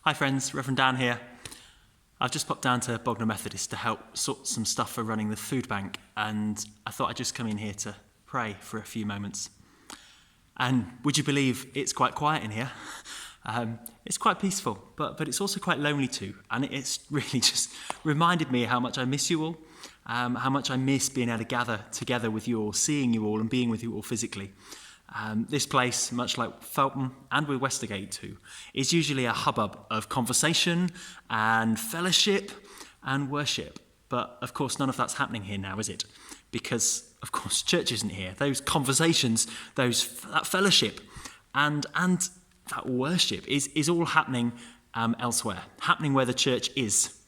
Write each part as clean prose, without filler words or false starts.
Hi friends, Rev Dan here. I've just popped down to Bognor Methodist to help sort some stuff for running the food bank, and I thought I'd just come in here to pray for a few moments. And would you believe it's quite quiet in here? It's quite peaceful, but it's also quite lonely too, and it's really just reminded me how much I miss you all, how much I miss being able to gather together with you all, seeing you all and being with you all physically. This place, much like Feltham and with Westergate too, is usually a hubbub of conversation and fellowship and worship. But of course, none of that's happening here now, is it? Because, of course, church isn't here. Those conversations, that fellowship and that worship is all happening elsewhere, happening where the church is,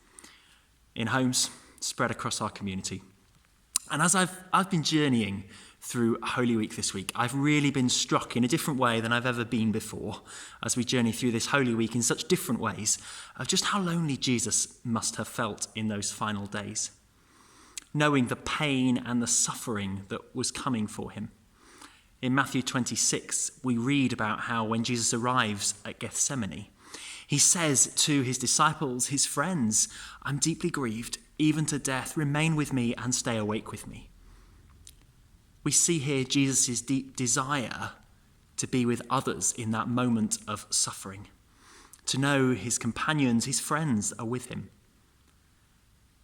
in homes spread across our community. And as I've been journeying through Holy Week this week, I've really been struck in a different way than I've ever been before, as we journey through this Holy Week in such different ways, of just how lonely Jesus must have felt in those final days, knowing the pain and the suffering that was coming for him. In Matthew 26, we read about how when Jesus arrives at Gethsemane, he says to his disciples, his friends, "I'm deeply grieved, even to death. Remain with me and stay awake with me." We see here Jesus' deep desire to be with others in that moment of suffering, to know his companions, his friends are with him.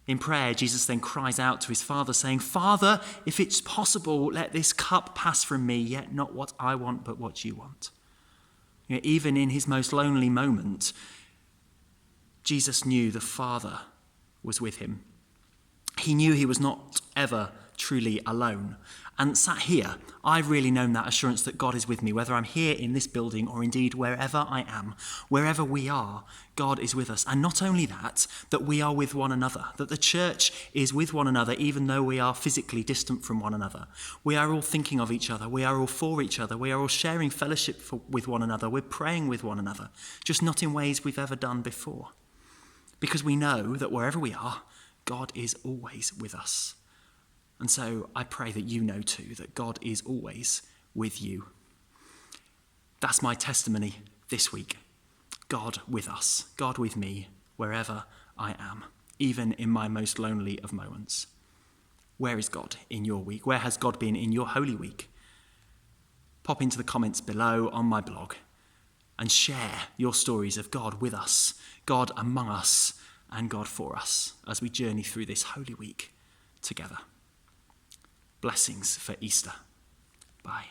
In prayer, Jesus then cries out to his Father, saying, "Father, if it's possible, let this cup pass from me, yet not what I want, but what you want." You know, even in his most lonely moment, Jesus knew the Father was with him. He knew he was not ever truly alone. And sat here, I've really known that assurance that God is with me, whether I'm here in this building or indeed wherever I am, wherever we are, God is with us. And not only that we are with one another, that the church is with one another, even though we are physically distant from one another. We are all thinking of each other. We are all for each other. We are all sharing fellowship with one another. We're praying with one another, just not in ways we've ever done before. Because we know that wherever we are, God is always with us. And so I pray that you know too, that God is always with you. That's my testimony this week. God with us, God with me, wherever I am, even in my most lonely of moments. Where is God in your week? Where has God been in your Holy Week? Pop into the comments below on my blog and share your stories of God with us, God among us, and God for us as we journey through this Holy Week together. Blessings for Easter. Bye.